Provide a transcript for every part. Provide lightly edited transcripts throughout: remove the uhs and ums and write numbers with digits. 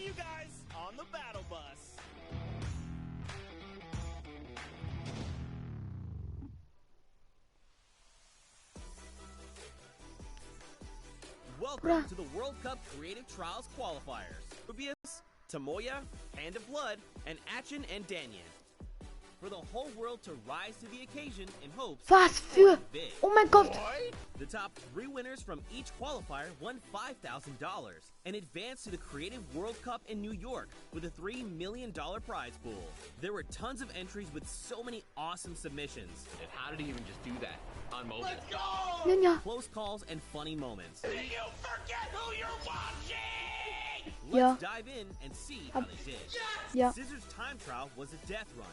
you guys on the battle bus. Welcome to the World Cup Creative Trials qualifiers. Rubius, Tomoya, Hand of Blood, and Achin and Danyan. For the whole world to rise to the occasion in hopes. Was für? Oh mein Gott! The top 3 winners from each qualifier won $5,000 and advanced to the Creative World Cup in New York with a $3 million prize pool. There were tons of entries with so many awesome submissions. And how did he even just do that on mobile? Let's go! Ja. Close calls and funny moments. Did you forget who you're watching? Let's dive in and see how they did. Ja. Scissors time trial was a death run.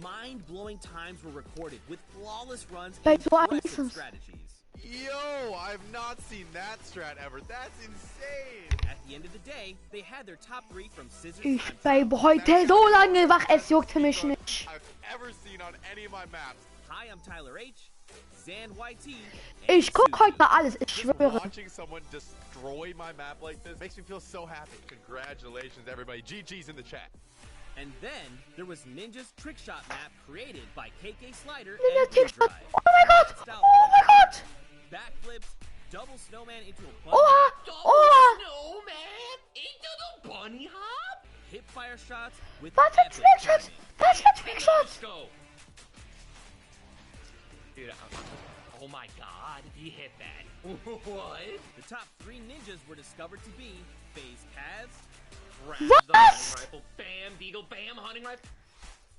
Mind-blowing times were recorded with flawless runs Bei and so impressive einem strategies. Yo, I've not seen that strat ever. That's insane. At the end of the day, they had their top 3 from Scissors Ich time bleibe heute so lange wach, es juckt mich nicht. I've ever seen on any of my maps. Hi, I'm Tyler H, Zan YT, Ich guck heute mal alles, ich Just schwöre. watching someone destroy my map like this makes me feel so happy. Congratulations, everybody. GG's in the chat. And then there was Ninja's trick shot map created by KK Slider Ninja and Trick Shot. Drive. Oh mein Gott! Oh mein Gott! Backflips, double snowman into a bunny, Oha! Oha! Snowman into the bunny hop? hip fire shots with Was für epic Trickshots? timing. Was für Trickshots? Let's go. Dude, oh my god, he hit that. What? The top 3 ninjas were discovered to be FaZe Kaz, What? The hunting rifle, bam, deagle, bam, hunting rifle.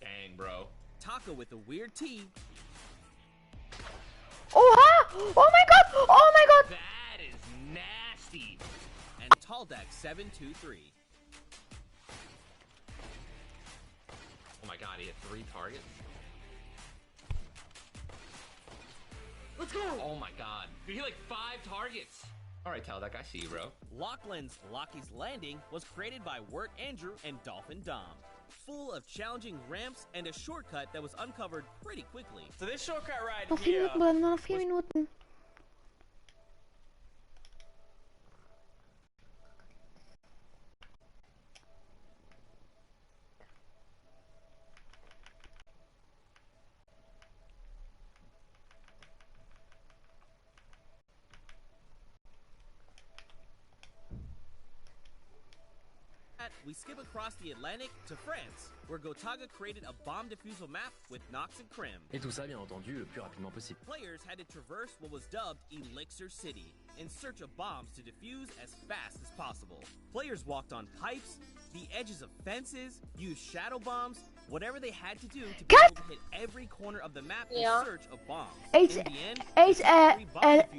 Dang, bro. Taka with the weird T, Oha! Oh mein Gott! Oh mein Gott! That is nasty. and Taldak 723. Oh my god, he hit 3 targets. Let's go! Oh my god. Dude, he hit like 5 targets. Alright, Taldak, I see you, bro. Lachlan's Lockie's Landing was created by Wirt Andrew and Dolphin Dom. Full of challenging ramps and a shortcut that was uncovered pretty quickly. So this shortcut right Noch 4 here. Minuten, Bruder, nur noch 4 Minuten. We skip across the Atlantic to France, where Gotaga created a bomb defusal map with Nox and Krim. Et tout ça, bien entendu, le plus rapidement possible. Players had to traverse what was dubbed Elixir City in search of bombs to defuse as fast as possible. Players walked on pipes, the edges of fences, used shadow bombs, whatever they had to do to be able to hit every corner of the map in search of bombs. In the end,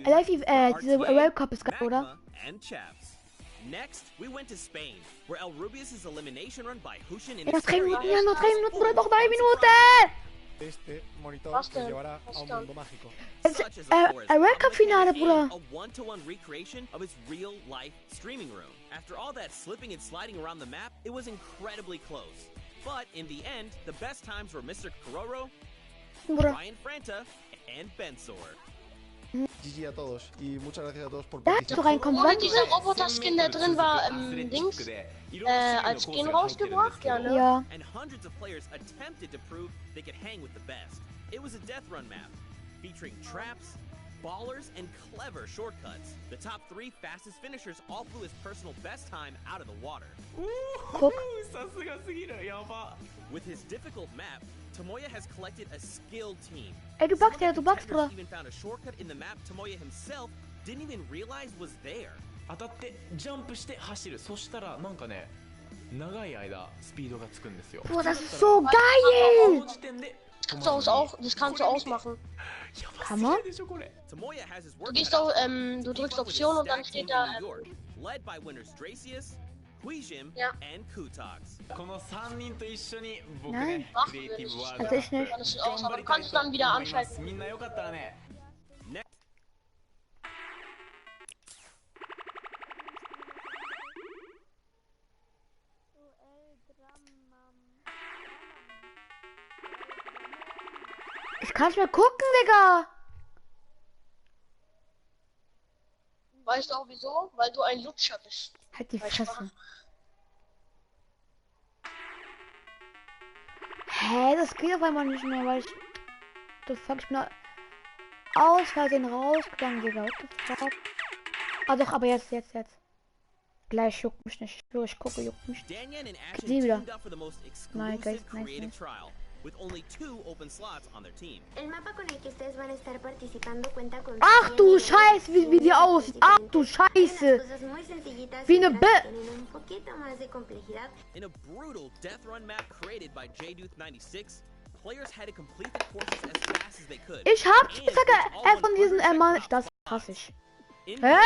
Live, diese World Cup ist gerade, oder? Magma and Chaps. Next, we went to Spain, where El Rubius' elimination run by Hushin in Ja, the 3 Minuten, ja, noch 3 was Minuten, full Bruder, noch of 3 Minuten! Este monitor Was te denn? llevará Was a un dann? mundo mágico. such as, of course, World a Cup Finale, mechanic Bruder. and a one-to-one recreation of its real-life streaming room. After all that slipping and sliding around the map, it was incredibly close. But in the end, the best times were Mr. Kororo, Bruder. Ryan Franta, and Bensor. GG a todos y muchas gracias a todos por Da hast du participar. reinkommen. Wurde Wann? dieser Roboter-Skin, der drin war, Dings, als Skin rausgebracht? Ja, ne? Ja. And hundreds of players attempted to prove they could hang with the best. It was a death run map, featuring traps, ballers, and clever shortcuts. The top 3 fastest finishers all flew his personal best time out of the water. Guck. さすがすぎる。やば。 With his difficult map, Tomoya has collected a skilled team. Ey, du Some backst, of ja, the du backst, contenders Bruder. even found a shortcut in the map Tomoya himself didn't even realize was there. 当たってジャンプして走る。そしたらなんかね、長い間スピードがつくんですよ。 Boah, das ist so こ geil! の時点で Das kannst du ausmachen. Kann man? Tomoya has his Du work gehst cut auf, out du to keep drückst up with his Option und dann stacked steht team da, in New York, led by winners Dracius, Quijim, Ja. and Kutox. この3人と一緒に僕 Nein. ね、クリエイティブワール Das ド ist nicht. alles aus, 頑張 aber り du たい kannst と dann wieder 思います anschalten. みんなよかったらね Next, Ich kann's mir gucken, Digga! Weißt du auch wieso? Weil du ein Lutscher bist. Halt die Weil Fresse. Hä, das geht auf einmal nicht mehr, weil ich... The fuck, ich bin aus Versehen rausgegangen, Digga. What the fuck? Ah doch, aber jetzt. Gleich juckt mich nicht. Ich gucke, juckt mich. Sie wieder. Nein, nice. Ach du Scheiße, wie die aussieht. Ach du Scheiße. Wie eine In a brutal death run map created by JDuth96, players had to complete the courses as fast as they could. Ich hab von diesen Mann. Das hasse ich. Hä?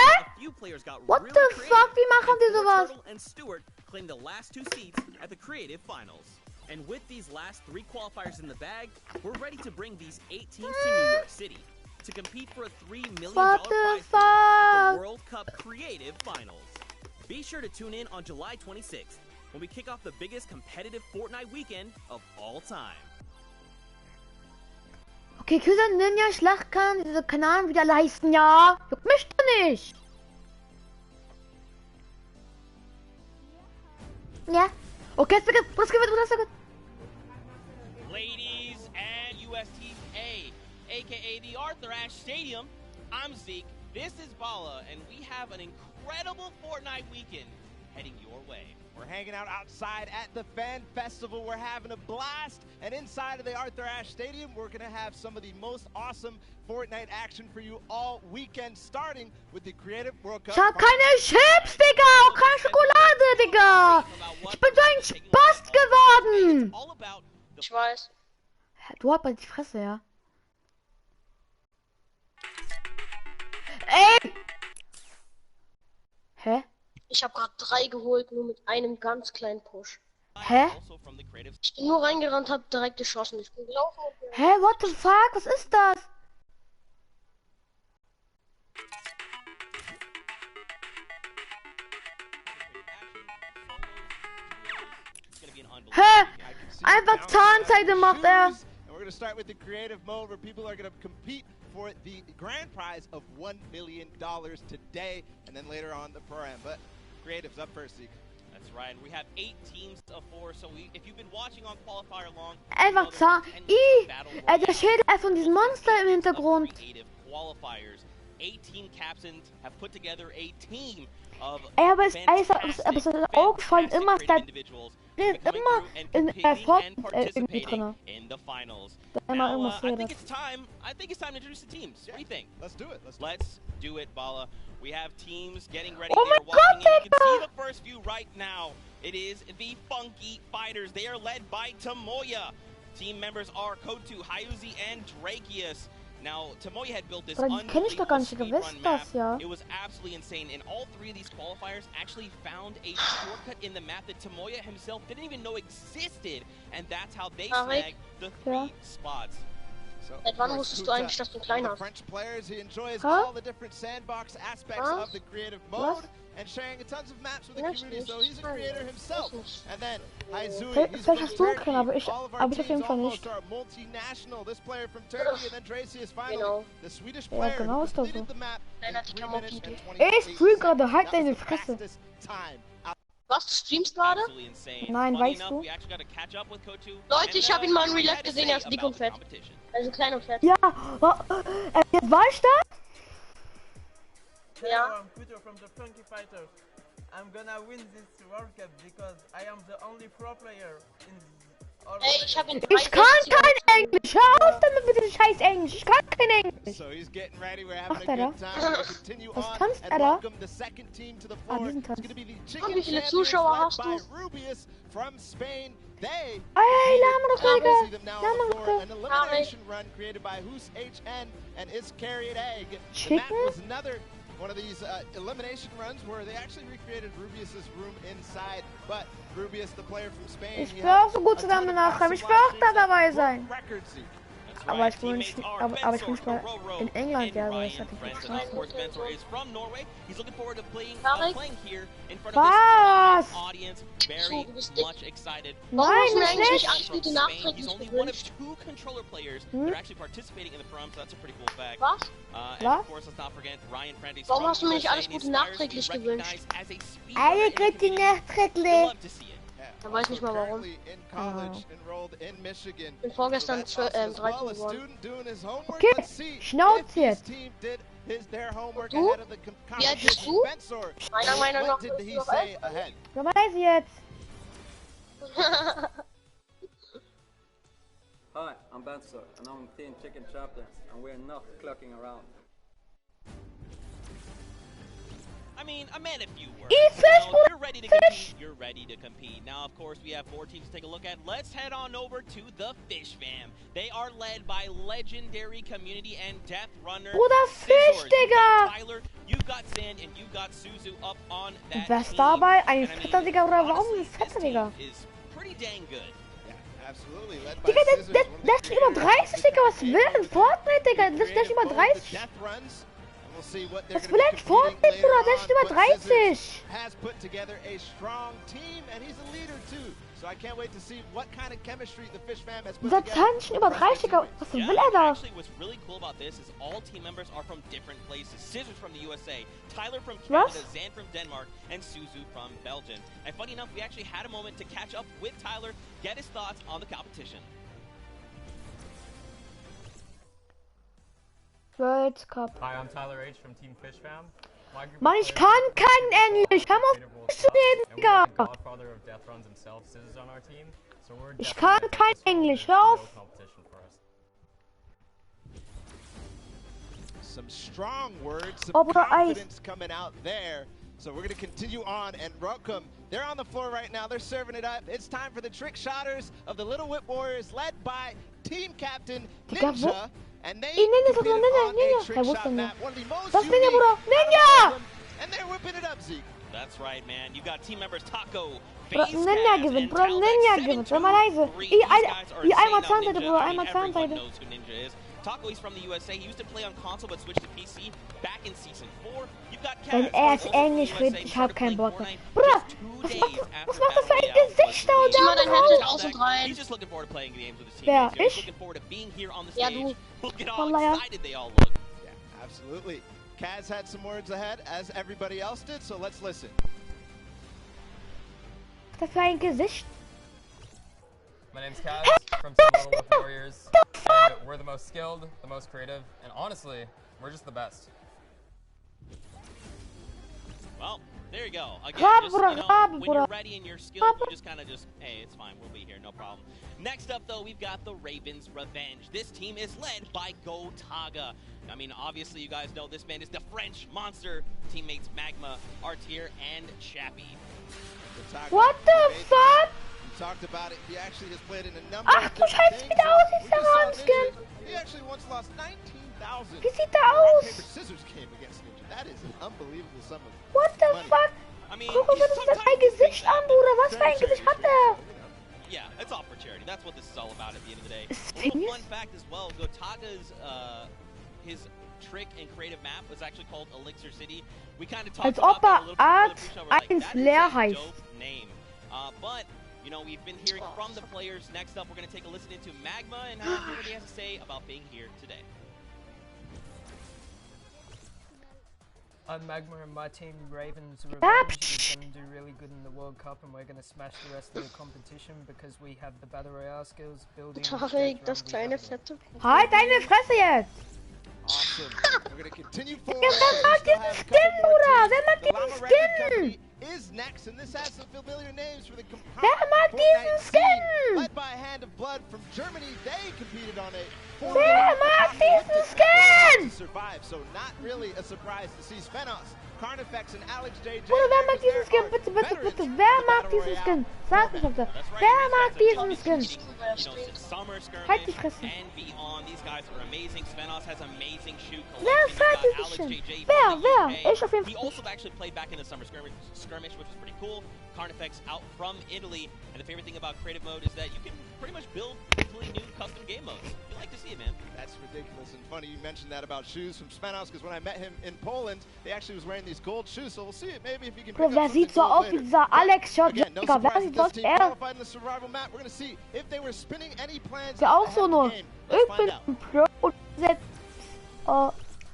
What the fuck? Wie machen die sowas? And Stewart claimed the last 2 seats at the creative finals. And with these last 3 qualifiers in the bag, we're ready to bring these 8 teams to New York City to compete for a $3 million prize at the World Cup Creative Finals. Be sure to tune in on July 26th when we kick off the biggest competitive Fortnite weekend of all time. Okay, Küsse Ninja Schlacht kann diese Kanal wieder leisten, ja? Juckt mich doch nicht. Ja. Okay, was gibt es? Ladies and USTA, aka the Arthur Ashe Stadium, I'm Zeke, this is Bala, and we have an incredible Fortnite weekend heading your way. We're hanging out outside at the Fan Festival. We're having a blast. And inside of the Arthur Ashe Stadium, we're going to have some of the most awesome Fortnite action for you all weekend, starting with the Creative World Cup. Ich hab keine Chips, Digga, auch keine Schokolade, Digga. Ich bin so ein Spast geworden. Ich weiß. Du hast mal die Fresse, ja. Ey! Hä? Ich habe gerade 3 geholt, nur mit einem ganz kleinen Push. Hä? Ich bin nur reingerannt, hab direkt geschossen. Ich bin gelaufen. Hä? What the fuck? Was ist das? Hä? Einfach Zahnzeit gemacht, er. We're going to start with the creative mode where people are going to compete for the grand prize of $1 million today, and then later on the program. But creative's up first, Zeke. That's right. We have 8 teams of 4, so if you've been watching on qualifier long, einfach Zahn. Der Schädel von diesem Monster im Hintergrund. Qualifiers. 18 captains have put together a team of aber es ist auch gefallen, immer ist da immer in der Fortnite irgendwie drin. Immer irgendwas I think it's time to introduce the teams. What do you think? Let's do it. Let's do it, Bala. We have teams getting ready. Oh my God, you can see the first view right now. It is the Funky Fighters. They are led by Tamoya. Team members are Kotu, Hayuzi, and Drakius. Now, Tamoya had built this unbelievable speedrun map. It was absolutely insane, and all 3 of these qualifiers actually found a shortcut in the map that Tamoya himself didn't even know existed, and that's how they snagged the 3 spots. Seit wann wusstest du eigentlich, dass du klein hast? French players, he enjoys all the different sandbox aspects of the creative mode and sharing tons of maps with the community, so he's a creator himself. And then Haizui, he's from Turkey. All of our teams almost are multinational. This player from Turkey, and then Tracy is finally the Swedish player who completed the map in 3 minutes and 28 seconds. Was, du streamst gerade? Nein, weißt du? Leute, ich habe ihn mal in Real Life gesehen, er ist dick und fett. Also klein und fett. Ja, jetzt war ich da? Ja. I'm gonna win this World Cup because I am the only pro player in Ey, ich hab ihn Ich kann kein Englisch. Hör auf damit mit dem scheiß Englisch. Ich kann kein Englisch. Macht er da? Was tanzt er da? Ah, diesen Tanz. Und wie viele Zuschauer hast du? Ey, lama doch, Digga. Lama doch. Chicken? One of these elimination runs where they actually recreated Rubius's room inside, but Rubius, the player from Spain, ich will auch so gut zusammen nachher. Ich will auch da dabei sein. Aber ich will nicht, aber ich will nicht mal in England, ja, aber ich hatte die Chance. Was? Nein, nicht. Gute nachträglich gewünscht. Was? Warum hast du mir nicht alles Gute nachträglich gewünscht? Alle Gute nachträglich. Er weiß nicht mal warum. Bin vorgestern 13 geworden. Okay, Schnauze jetzt. Du? Wie alt bist du? Meiner Meinung nach bist du noch alt. Wer weiß jetzt? Hi, I'm Bessere, and I'm Team Chicken Chaplains, and we're not clucking around. I mean, a man of few words. Eat fish, you're ready to compete. You're ready to compete. Now, of course, we have 4 teams to take a look at. Let's head on over to the Fish Fam. They are led by legendary community and death runner. Bruder, Fisch, Digga! Tyler, you've got Sand and you've got Suzu up on that Was team. dabei? Ein fetter Digga oder warum ein fetter Digga? Is pretty dang good. Digga, der ist über 30, Digga, was will denn Fortnite, Digga? Der ist über 30. Was will denn Fortnite, Bruder? Der ist über 30. Dieser Zahn ist über 30, Digga. Was will er da? What's really cool about this is all team members are from different places. Scissors from the USA, Tyler from Canada, Zan from Denmark, and Suzu from Belgium. And funny enough, we actually had a moment to catch up with Tyler, get his thoughts on the competition. World Cup. Hi, I'm Tyler H from Team Fish Fam. Mann, ich kann kein Englisch. Hör mal auf zu reden, Digga. Ich kann kein Englisch. Hör auf. Some strong words, some confidence coming out there. So we're going to continue on and welcome. They're on the floor right now. They're serving it up. It's time for the trick shotters of the Little Whip Warriors, led by team captain Ninja. And they competed on a trick shot map, one of the most unique Ninja! And they're whipping it up, Zeke. That's right, man. You got team members Taco, Ninja gewinnt, Bruder, Ninja gewinnt. Sei mal leise. Einmal Zahnseite, Bruder, einmal Zahnseite. Taco, he's from the USA. He used to play on console but switched to PC back in Season 4. You've got Wenn er es Englisch redet, ich hab keinen Bock mehr. Bruder, was macht das für ein Gesicht da und da? Dein Headset aus und rein. He's just looking forward to playing games with his Wer, teammates. ich? Looking forward to being here on the Ja, stage. du. Look at how excited they all look. Yeah, absolutely. Kaz had some words ahead, as everybody else did, so let's listen. Was ist das für ein Gesicht? My name's Kaz from Team Little Whip Warriors, and we're the most skilled, the most creative, and honestly, we're just the best. Well, there you go. Again, just, when you're ready and you're skilled, you just kind of hey, it's fine, we'll be here, no problem. Next up, though, we've got the Ravens' Revenge. This team is led by Gotaga. I mean, obviously, you guys know this man is the French monster. Teammates Magma, Artier, and Chappie. What the fuck? We talked about it. He actually has played in a number of different things. He actually once lost 19,000. Wie sieht der aus? Paper scissors game against Ninja. That is an unbelievable sum of What the money. fuck? I mean, guck mal, das ist ein Gesicht an, Bruder. Was für ein Gesicht hat er? Yeah, it's all for charity. That's what this is all about at the end of the day. A little fun fact as well, Gotaga's his trick and creative map was actually called Elixir City. We kind of talked about that a little bit. That is a dope name. But you know, we've been hearing from the players. Next up, we're going to take a listen into Magma and hear what he has to say about being here today. I'm Magma and my team Ravens Revenge is going to do really good in the World Cup and we're going to smash the rest of the competition because we have the Battle Royale skills, building... Tarek, das kleine fette... Halt deine Fresse jetzt! Awesome. We're going to continue forward. Wer mag diesen Skin, Bruder? Wer mag diesen Skin? Is next, and this has some familiar names for the Wer mag diesen Skin? led by a Hand of Blood from Germany. They competed on a Wer mag diesen Skin? survive, so not really a surprise to see Svenos, Carnifex, and Alex JJ. Bruder, wer mag diesen Skin? Bitte, bitte, bitte. Wer mag diesen Skin? Sag mich bitte. Wer mag diesen Skin? Halt die Fresse. These guys are amazing. Svenos has amazing shoot. Wer fährt diesen Skin? Wer? Ich auf jeden Fall. He also actually played back in the summer skirmish, which is pretty cool. Carnifex out from Italy, and the favorite thing about creative mode is that you can pretty much build completely new custom game modes. You like to see it, man. That's ridiculous and funny you mentioned that about shoes from Svenos, because when I met him in Poland, he actually was wearing these gold shoes, so we'll see it maybe if you can pick up Wer sieht so aus wie dieser Alex Shot? Wer sieht so aus wie er? We're going to see if they were spinning any plans. Der auch so nur. Ich bin ein Pro und selbst.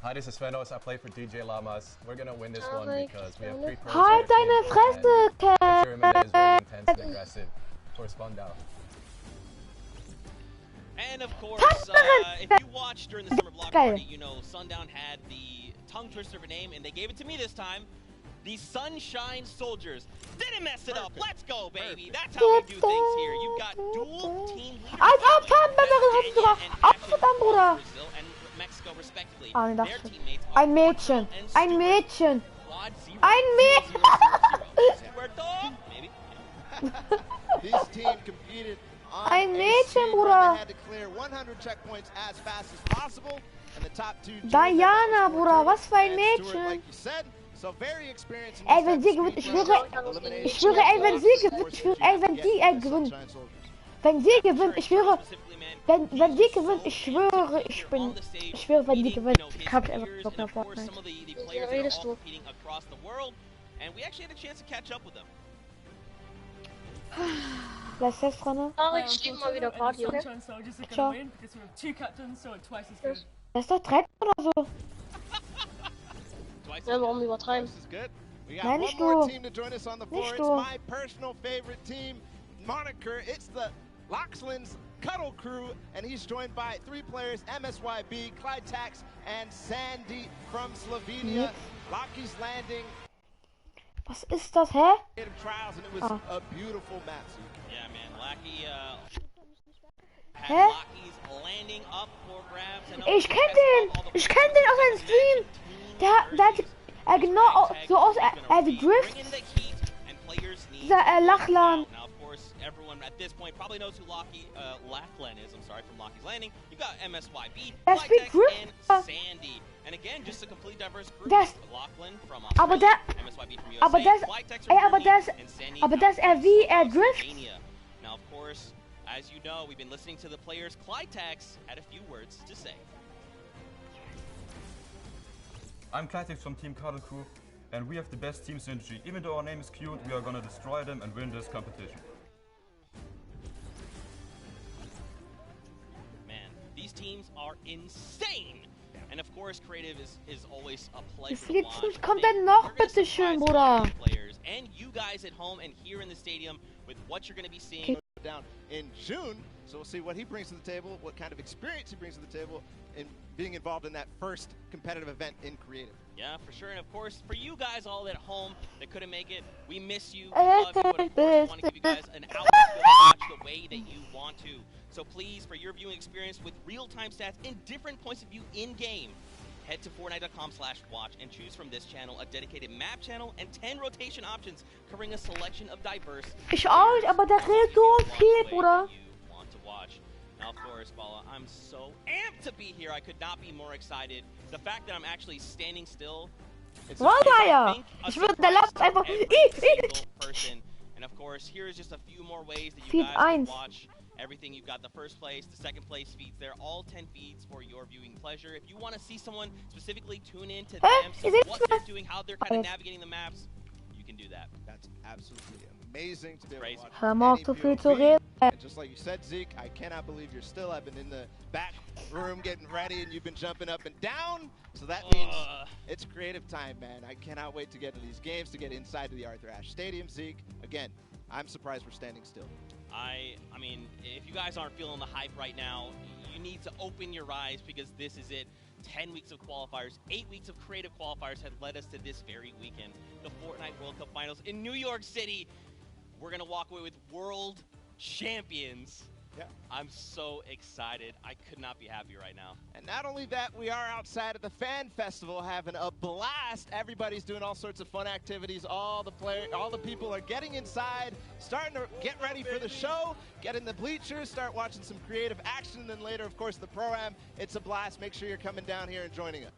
Hi, this is Svenos. I play for DJ Lamas. We're gonna win this one because we have 3 pros. Halt deine Fresse, Pyramid is really intense and aggressive. for Spandau. And of course, if you watched during the Summer Block Party, you know Sundown had the tongue twister of a name, and they gave it to me this time. The Sunshine Soldiers. Didn't mess it up. Let's go, baby. That's how we do things here. You've got dual team leaders. Brazil and Mexico, respectively. Their teammates are Ein Mädchen. Ein Mädchen. Ein Mädchen. This team competed on Ein Mädchen, Bruder. They had to clear 100 checkpoints as fast as possible, and the top two. Diana, Bruder, was für ein Mädchen. Like you said, so very experienced. Ey, wenn sie gewinnt, ich schwöre, ey, wenn sie gewinnt, ey, wenn die gewinnt. Wenn sie gewinnt, ich schwöre, wenn sie gewinnt, ich schwöre, wenn die gewinnt, ich hab einfach Bock auf Fortnite. And we actually had a chance to catch up with them. Bleib fest dran. Ich stehe mal wieder Party, okay? Ciao. Das ist doch 13 oder so. Ja, warum übertreiben? Nein, nicht du. Nicht du. My personal favorite team moniker. It's the Loxland's Cuddle Crew, and he's joined by 3 players: MSYB, Clyde Tax, and Sandy from Slovenia. Lockie's landing. Was ist das, hä? Ah. A beautiful map. Yeah, man. Lucky, hä? Landing up for grabs and ich kenn den aus seinem Stream. Der hat genau so aus, wie Drift. Dieser Lachlan. Now, of course, everyone at this point probably knows who Lachlan is. I'm sorry, from Lockie's Landing. You've got MSYB, Clytex, and Sandy. And again, just a complete diverse group. Lachlan from Australia, MSYB from USA, Clytex from Germany, and Sandy from Slovenia. Now, of course, as you know, we've been listening to the players. Clytex had a few words to say. I'm Clytex from Team Cuddle Crew, and we have the best team synergy. Even though our name is cute, we are gonna destroy them and win this competition. Man, these teams are insane! And of course, creative is always a pleasure to watch. Wie kommt denn noch, bitte schön, Bruder? Players and you guys at home and here in the stadium with what you're going to be seeing down in June. So we'll see what he brings to the table, what kind of experience he brings to the table in being involved in that first competitive event in creative. Yeah, for sure. And of course, for you guys all at home that couldn't make it, we miss you, we love you, but of course we want to give you guys an outlet to watch the way that you want to. So please, for your viewing experience with real-time stats and different points of view in-game, head to Fortnite.com/watch and choose from this channel a dedicated map channel and 10 rotation options covering a selection of diverse. Ich auch, aber der redet so viel, Bruder. Want to watch. Now, of course, Bala, I'm so amped to be here. I could not be more excited. The fact that I'm actually standing still. Wallah, ich würde der Last einfach. Person. And of course, here is just a few more ways that you guys can watch everything. You've got the first place, the second place feeds. They're all 10 feeds for your viewing pleasure. If you want to see someone specifically tune in to them, see what they're doing, how they're kind of navigating the maps, you can do that. That's absolutely amazing to be able to watch. Hör mal auf, so viel zu reden. And just like you said, Zeke, I cannot believe you're still. I've been in the back room getting ready, and you've been jumping up and down. So that means it's creative time, man. I cannot wait to get to these games, to get inside to the Arthur Ashe Stadium, Zeke. Again, I'm surprised we're standing still. I mean, if you guys aren't feeling the hype right now, you need to open your eyes because this is it. 10 weeks of qualifiers, 8 weeks of creative qualifiers had led us to this very weekend. The Fortnite World Cup Finals in New York City. We're going to walk away with world champions. Yeah. I'm so excited. I could not be happier right now. And not only that, we are outside at the Fan Festival having a blast. Everybody's doing all sorts of fun activities. All the people are getting inside, starting to get ready for the show, get in the bleachers, start watching some creative action, and then later, of course, the pro-am. It's a blast. Make sure you're coming down here and joining us.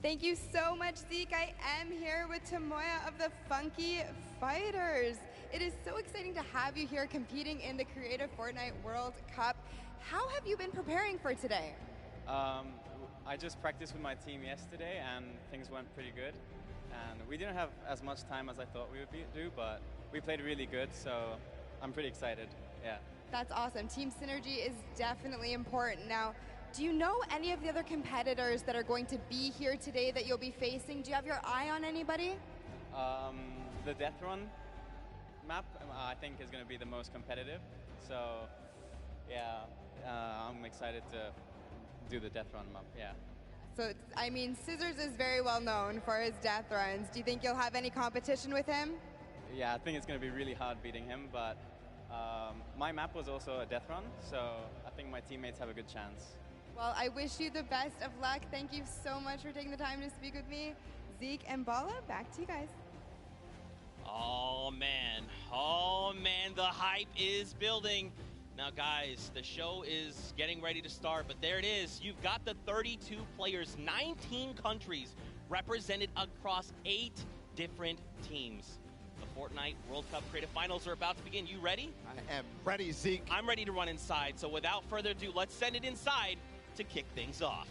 Thank you so much, Zeke. I am here with Tomoya of the Funky Fighters. It is so exciting to have you here competing in the Creative Fortnite World Cup. How have you been preparing for today? I just practiced with my team yesterday and things went pretty good. And we didn't have as much time as I thought we would do, but we played really good, so I'm pretty excited, yeah. That's awesome. Team synergy is definitely important. Now, do you know any of the other competitors that are going to be here today that you'll be facing? Do you have your eye on anybody? The Death Run, map, I think, is going to be the most competitive. So, yeah, I'm excited to do the death run map. Yeah. So, I mean, Scissors is very well known for his death runs. Do you think you'll have any competition with him? Yeah, I think it's going to be really hard beating him, but my map was also a death run, so I think my teammates have a good chance. Well, I wish you the best of luck. Thank you so much for taking the time to speak with me. Zeke and Bala, back to you guys. Oh man, the hype is building. Now guys, the show is getting ready to start, but there it is. You've got the 32 players, 19 countries represented across 8 different teams. The Fortnite World Cup Creative Finals are about to begin. You ready? I am ready, Zeke. I'm ready to run inside, so without further ado, let's send it inside to kick things off.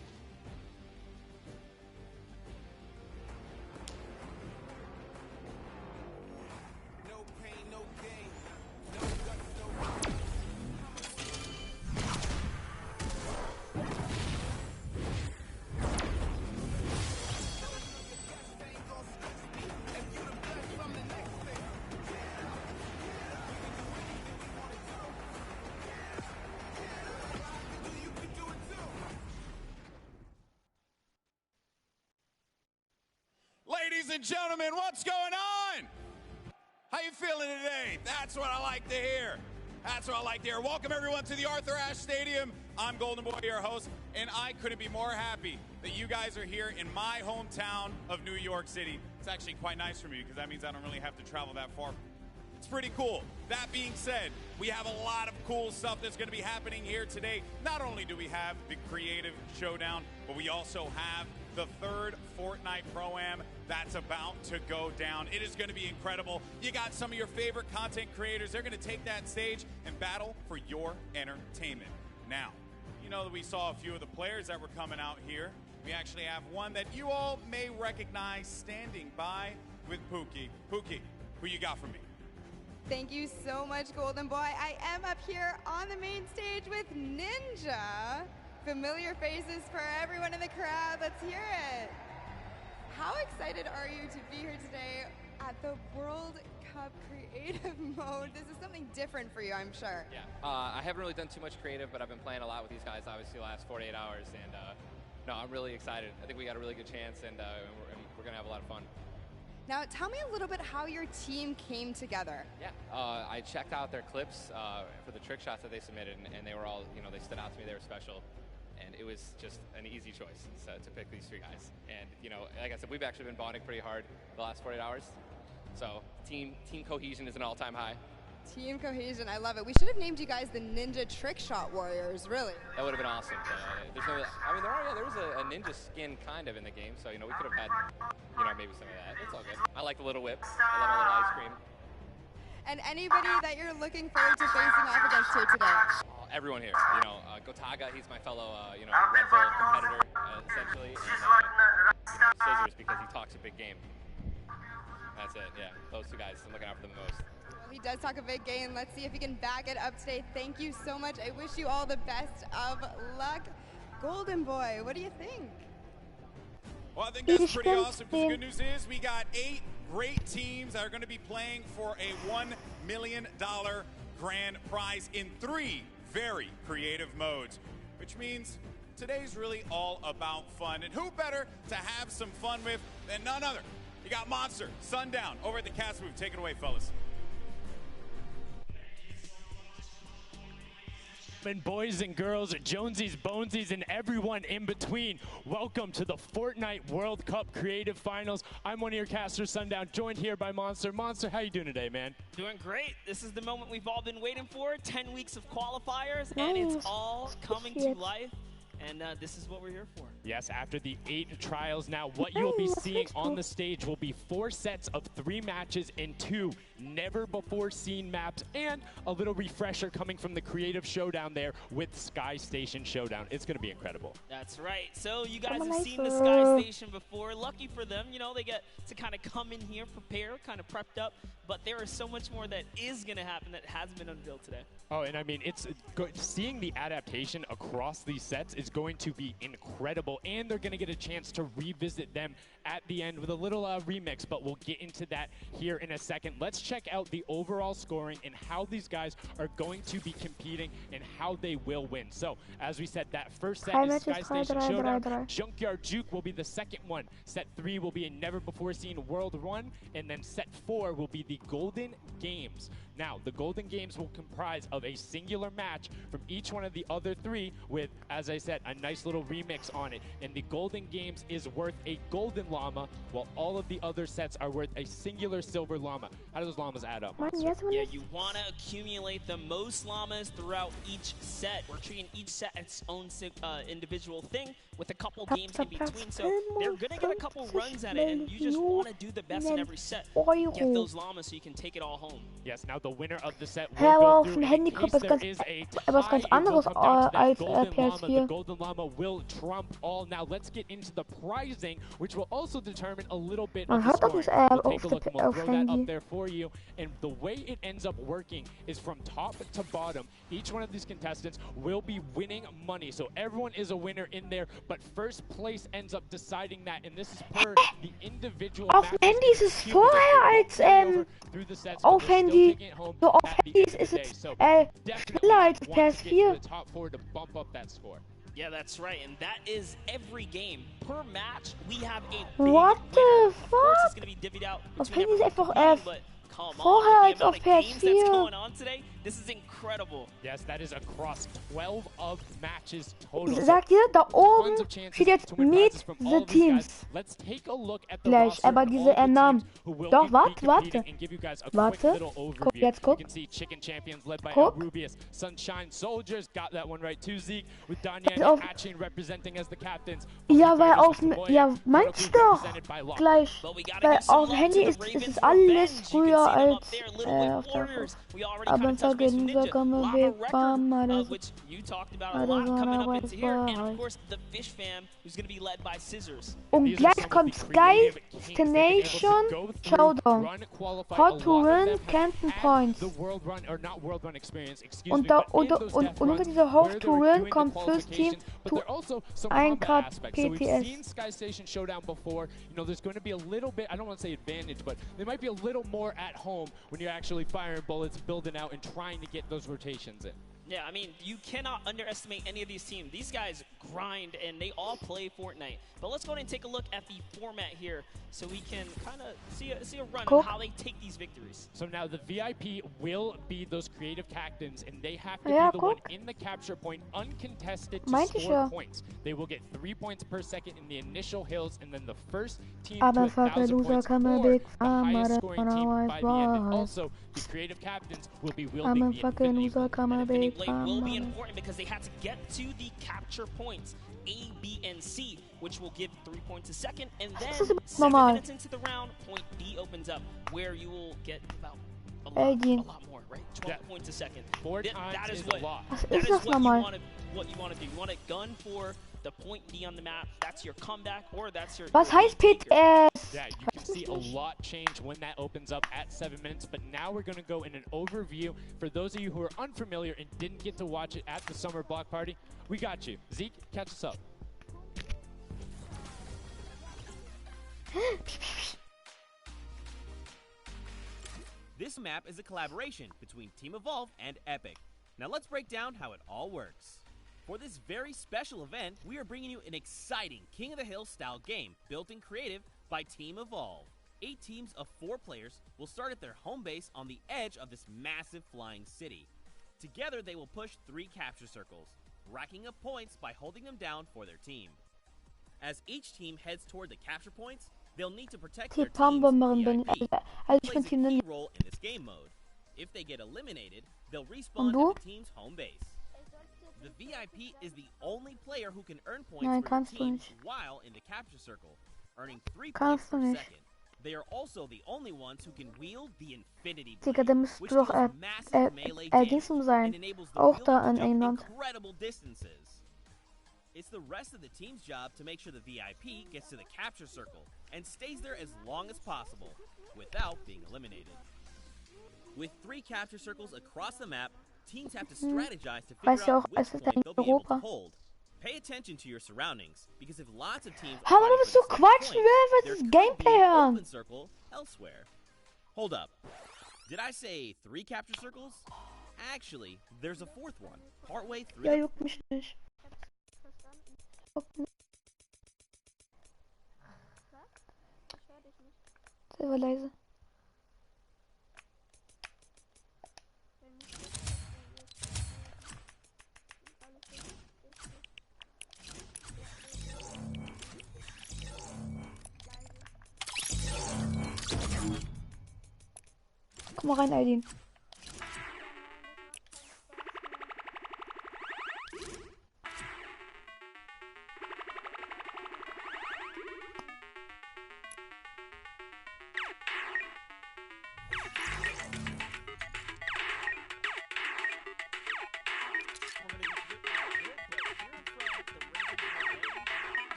Ladies and gentlemen, what's going on? How you feeling today? That's what I like to hear. That's what I like to hear. Welcome everyone to the Arthur Ashe Stadium. I'm Golden Boy, your host, and I couldn't be more happy that you guys are here in my hometown of New York City. It's actually quite nice for me because that means I don't really have to travel that far. It's pretty cool. That being said, we have a lot of cool stuff that's going to be happening here today. Not only do we have the Creative Showdown, but we also have the third Fortnite Pro-Am that's about to go down. It is going to be incredible. You got some of your favorite content creators. They're going to take that stage and battle for your entertainment. Now, you know that we saw a few of the players that were coming out here. We actually have one that you all may recognize standing by with Pookie. Pookie, who you got for me? Thank you so much, Golden Boy. I am up here on the main stage with Ninja. Familiar faces for everyone in the crowd. Let's hear it. How excited are you to be here today at the World Cup Creative Mode? This is something different for you, I'm sure. Yeah, I haven't really done too much creative, but I've been playing a lot with these guys, obviously, the last 48 hours. And no, I'm really excited. I think we got a really good chance, and we're going to have a lot of fun. Now, tell me a little bit how your team came together. Yeah, I checked out their clips for the trick shots that they submitted, and they were all, they stood out to me. They were special. And it was just an easy choice to pick these 3 guys. And, like I said, we've actually been bonding pretty hard the last 48 hours. So team cohesion is an all-time high. Team cohesion, I love it. We should have named you guys the Ninja Trick Shot Warriors, really. That would have been awesome. There's no, I mean, there was a ninja skin kind of in the game, so, we could have had, maybe some of that. It's all good. I like the little whips. I love my little ice cream. And anybody that you're looking forward to facing off against here today? Everyone here, Gotaga, he's my fellow, Red Bull competitor, essentially, and Scissors because he talks a big game. That's it, yeah, those 2 guys, I'm looking out for them the most. Well, he does talk a big game. Let's see if he can back it up today. Thank you so much. I wish you all the best of luck. Golden Boy, what do you think? Well, I think that's pretty awesome because the good news is we got 8 great teams that are going to be playing for a $1 million grand prize in 3 very creative modes, which means today's really all about fun. And who better to have some fun with than none other? You got Monster, Sundown, over at the cast booth. Take it away, fellas. And boys and girls, Jonesies, Bonesies, and everyone in between, welcome to the Fortnite World Cup Creative Finals. I'm one of your casters, Sundown, joined here by Monster. Monster, how you doing today, man? Doing great. This is the moment we've all been waiting for. 10 weeks of qualifiers, and it's all coming to life. And this is what we're here for. Yes, after the 8 trials now, what you'll be seeing on the stage will be 4 sets of 3 matches in 2 never-before-seen maps, and a little refresher coming from the Creative Showdown there with Sky Station Showdown. It's going to be incredible. That's right. So you guys have seen the Sky Station before. Lucky for them, they get to kind of come in here, prepare, kind of prepped up. But there is so much more that is going to happen that has been unveiled today. Oh, and I mean, it's good. Seeing the adaptation across these sets is is going to be incredible, and they're going to get a chance to revisit them at the end with a little remix, but we'll get into that here in a second. Let's check out the overall scoring and how these guys are going to be competing and how they will win. So, as we said, that first set is Sky Station Showdown. Junkyard Juke will be the second one. Set 3 will be a never-before-seen World 1, and then set 4 will be the Golden Games. Now, the Golden Games will comprise of a singular match from each one of the other 3 with, as I said, a nice little remix on it. And the Golden Games is worth a golden llama, while all of the other sets are worth a singular silver llama. How do those llamas add up, Monster? Yeah, you want to accumulate the most llamas throughout each set. We're treating each set its own individual thing with a couple games in between. So they're going to get a couple runs at it, and you just want to do the best in every set. Get those llamas so you can take it all home. Yes, now the winner of the set will go through. In case there is a tie, it will come down to that golden llama. The golden llama will trump all. Now let's get into the prizing, which will also determine a little bit of the scoring. We'll take a look and we'll throw that up there for you. And the way it ends up working is from top to bottom. Each one of these contestants will be winning money. So everyone is a winner in there, but first place ends up deciding that. And this is per the individual Auf dem Handy ist es vorher als auf Handy. So auf Handys ist es schneller als PS4. Yeah, that's right, and that is every game. Per match, we have a big What the fuck? Of course, it's going to be divvied out Auf between Handy ist everyone einfach but come vorher on, als the auf amount of games that's PS4. going on today, this is incredible. Yes, that is across 12 of matches total. Sagt ihr, da oben steht jetzt Meet the Teams. Let's take a look at the Gleich, aber diese Namen. Doch, warte. Guck, jetzt guck. You can see Chicken Champions led by Guck. Rubius. Sunshine Soldiers got that one right too, Zeke, with Danya and Hatchin representing as the captains. Ja, weil auf ja, meinst du doch gleich. Weil auf dem Handy ist es alles früher als auf der aber vergessen wir kommen wir bam which you talked about a lot coming up into here, and of course the Fish Fam, who's going to be led by Scissors. Und gleich kommt Sky Station Showdown. Hot to Win, Canton Points. Und unter dieser Hot to Win kommt First Team to 1 Grad PTS. Sky Station Showdown before, you know, there's going to be a little bit, I don't want to say advantage, but there might be a little more at home when you're actually firing bullets, building out, and trying to get those rotations in. Yeah, I mean, you cannot underestimate any of these teams. These guys grind, and they all play Fortnite. But let's go ahead and take a look at the format here so we can kind of see a run on how they take these victories. So now the VIP will be those creative captains, and they have to be the one in the capture point, uncontested to score points. They will get 3 points per second in the initial hills, and then the first team to 1,000 points, or the highest scoring team by the end. And also, the creative captains will be wielding the Infinity Blade will be important because they had to get to the capture points A, B, and C, which will give 3 points a second, and then 7 minutes into the round, point D opens up, where you will get about a lot more, right? 12 points a second. That is what you want to do. You want to gun for the point D on the map. That's your comeback, or that's your... Was heißt PTS? Yeah, you can see a lot change when that opens up at 7 minutes, but now we're going to go in an overview. For those of you who are unfamiliar and didn't get to watch it at the summer block party, we got you. Zeke, catch us up. This map is a collaboration between Team Evolve and Epic. Now let's break down how it all works. For this very special event, we are bringing you an exciting King of the Hill style game built in creative by Team Evolve. 8 teams of 4 players will start at their home base on the edge of this massive flying city. Together they will push 3 capture circles, racking up points by holding them down for their team. As each team heads toward the capture points, they'll need to protect their team's VIP, who plays a key role in this game mode. If they get eliminated, they'll respawn at the team's home base. The VIP is the only player who can earn points for the team while in the capture circle, earning 3 points per second. They are also the only ones who can wield the Infinity Blade, which deals massive melee damage and enables the wielder to jump incredible distances. It's the rest of the team's job to make sure the VIP gets to the capture circle and stays there as long as possible without being eliminated. With 3 capture circles across the map, teams have to strategize to figure out which point they'll be able to hold. Pay attention to your surroundings, because if lots of teams Haben wir fighting so for the same quatschen point, will, there was das could be Gameplay an hören? open circle elsewhere. Hold up. Did I say 3 capture circles? Actually, there's a 4th one, partway through. Ja, juckt mich nicht. Selber leise. Komm mal rein, Aidin.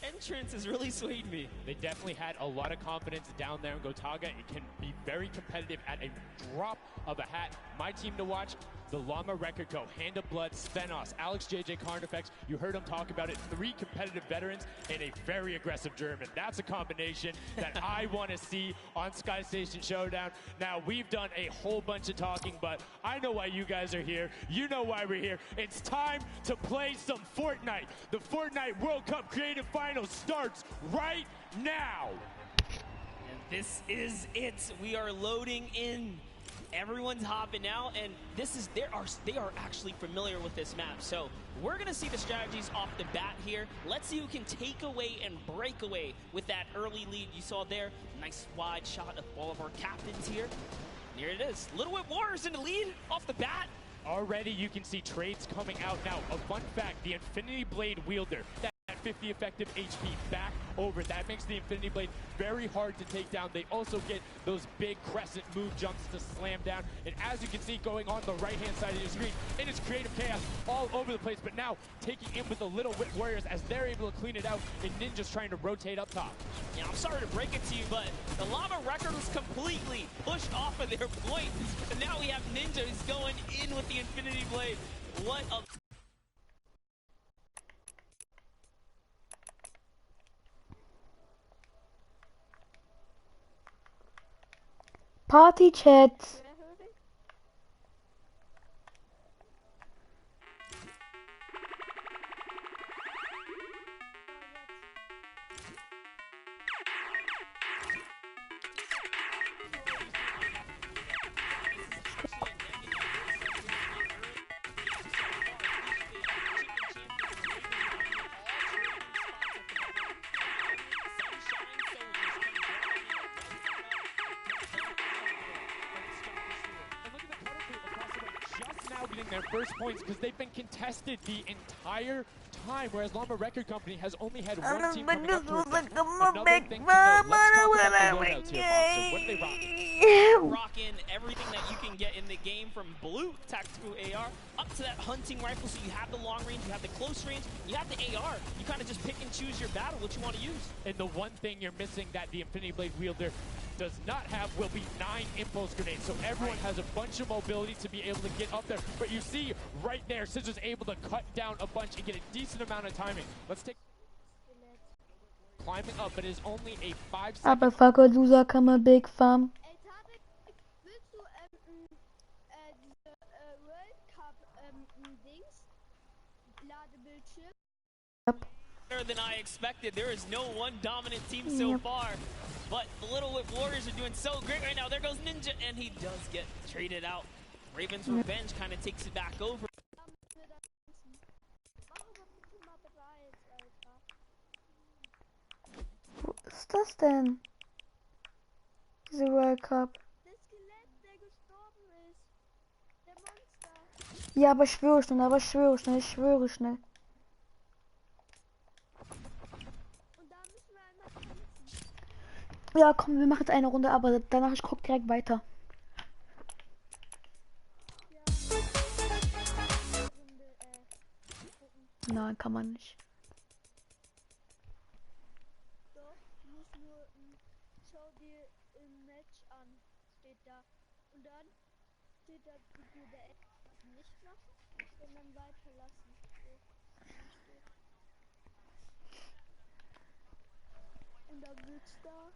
Entrance has really swayed me. They definitely had a lot of confidence down there in Gotaga. It can be very competitive at a drop of a hat. My team to watch, the Llama Record Co., Hand of Blood, Svenos, Alex JJ Carnifex. You heard him talk about it. 3 competitive veterans and a very aggressive German. That's a combination that I want to see on Sky Station Showdown. Now, we've done a whole bunch of talking, but I know why you guys are here. You know why we're here. It's time to play some Fortnite. The Fortnite World Cup Creative Finals starts right now. And this is it. We are loading in. Everyone's hopping out, and they are actually familiar with this map. So we're gonna see the strategies off the bat here. Let's see who can take away and break away with that early lead you saw there. Nice wide shot of all of our captains here. Here it is. Little Whip Warriors in the lead off the bat. Already you can see trades coming out now. A fun fact, the Infinity Blade wielder, that 50 effective HP back over. That makes the Infinity Blade very hard to take down. They also get those big crescent move jumps to slam down. And as you can see going on the right-hand side of your screen, it is creative chaos all over the place. But now taking in with the Little Whip Warriors as they're able to clean it out, and Ninja's trying to rotate up top. Yeah, I'm sorry to break it to you, but the Llama Record was completely pushed off of their point. And now we have Ninja who's going in with the Infinity Blade. What a... Party Chats. Their first points because they've been contested the entire time, whereas Llama Record Company has only had one team coming up to it. Another thing to note, let's talk about the loadouts here, Bob. So what are they rocking? Rocking everything that you can get in the game, from blue tactical AR up to that hunting rifle. So you have the long range, you have the close range, you have the AR. You kind of just pick and choose your battle, what you want to use. And the one thing you're missing that the Infinity Blade wielder does not have will be 9 impulse grenades. So everyone has a bunch of mobility to be able to get up there. But you see right there, Scissor's able to cut down a bunch and get a decent amount of timing. Let's take climbing up, but it is only a 5-second. Aber fucker Loser kann man Big Farm. Better than I expected. There is no one dominant team so far, but the Little Whip Warriors are doing so great right now. There goes Ninja, and he does get traded out. Raven's Revenge kind of takes it back over. Was ist das denn? Diese World Cup. Ja, aber ich schwöre schnell, ich schwöre schnell. Ja, komm, wir machen jetzt eine Runde, aber danach ich guck direkt weiter. Nein, kann man nicht. Doch, du musst nur schau dir im Match an. Steht da. Und dann steht da Figur der nicht machen, sondern weiterlassen. So. Und dann wird's da